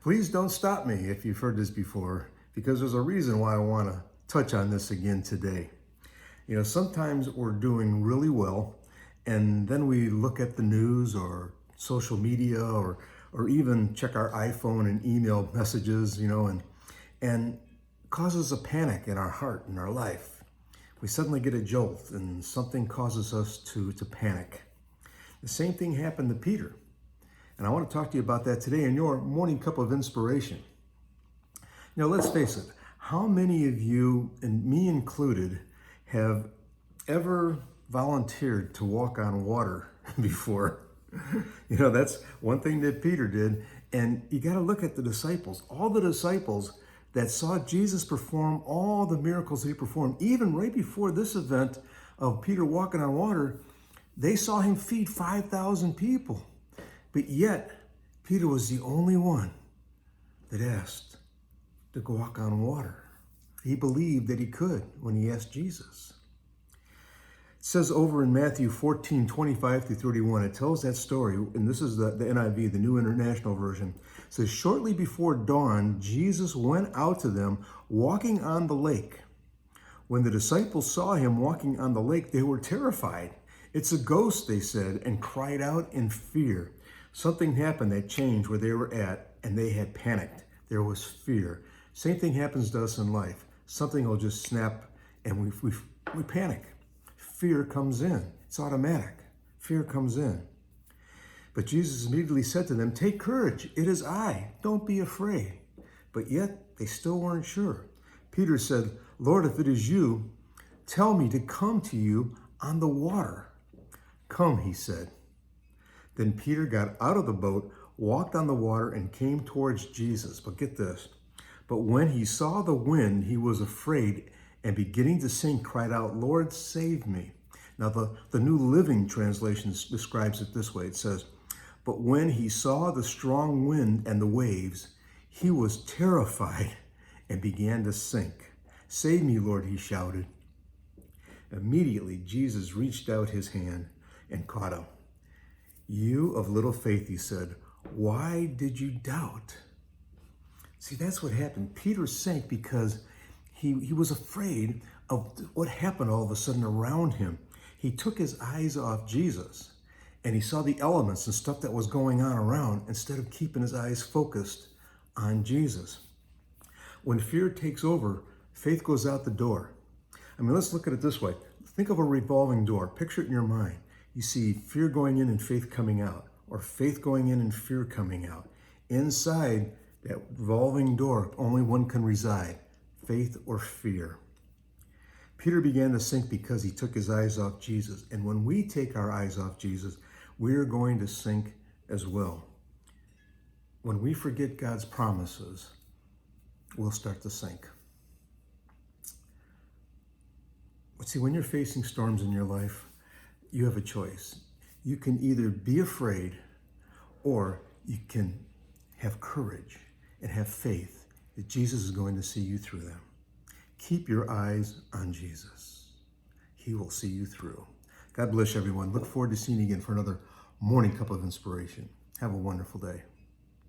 Please don't stop me if you've heard this before, because there's a reason why I want to touch on this again today. You know, sometimes we're doing really well, and then we look at the news or social media or even check our iPhone and email messages, and causes a panic in our heart, in our life. We suddenly get a jolt and something causes us to panic. The same thing happened to Peter. And I want to talk to you about that today in your morning cup of inspiration. Now, let's face it, how many of you, and me included, have ever volunteered to walk on water before? That's one thing that Peter did. And you got to look at the disciples. All the disciples that saw Jesus perform all the miracles he performed, even right before this event of Peter walking on water, they saw him feed 5,000 people. But yet, Peter was the only one that asked to go walk on water. He believed that he could when he asked Jesus. It says over in Matthew 14, 25 through 31, it tells that story, and this is the NIV, the New International Version. It says, shortly before dawn, Jesus went out to them walking on the lake. When the disciples saw him walking on the lake, they were terrified. It's a ghost, they said, and cried out in fear. Something happened that changed where they were at, and they had panicked. There was fear. Same thing happens to us in life. Something will just snap, and we panic. Fear comes in. It's automatic. Fear comes in. But Jesus immediately said to them, "Take courage. It is I. Don't be afraid." But yet they still weren't sure. Peter said, "Lord, if it is you, tell me to come to you on the water." "Come," he said. Then Peter got out of the boat, walked on the water, and came towards Jesus. But get this. But when he saw the wind, he was afraid, and beginning to sink, cried out, "Lord, save me." Now, the New Living Translation describes it this way. It says, "But when he saw the strong wind and the waves, he was terrified and began to sink. 'Save me, Lord,' he shouted. Immediately, Jesus reached out his hand and caught him. "You of little faith," he said, "why did you doubt?" See, that's what happened. Peter sank because he was afraid of what happened all of a sudden around him. He took his eyes off Jesus, and he saw the elements and stuff that was going on around instead of keeping his eyes focused on Jesus. When fear takes over, faith goes out the door. I mean, let's look at it this way. Think of a revolving door. Picture it in your mind. You see fear going in and faith coming out, or faith going in and fear coming out. Inside that revolving door, only one can reside, faith or fear. Peter began to sink because he took his eyes off Jesus. And when we take our eyes off Jesus, we're going to sink as well. When we forget God's promises, we'll start to sink. But see, when you're facing storms in your life, you have a choice. You can either be afraid or you can have courage and have faith that Jesus is going to see you through them. Keep your eyes on Jesus. He will see you through. God bless everyone. Look forward to seeing you again for another morning cup of inspiration. Have a wonderful day.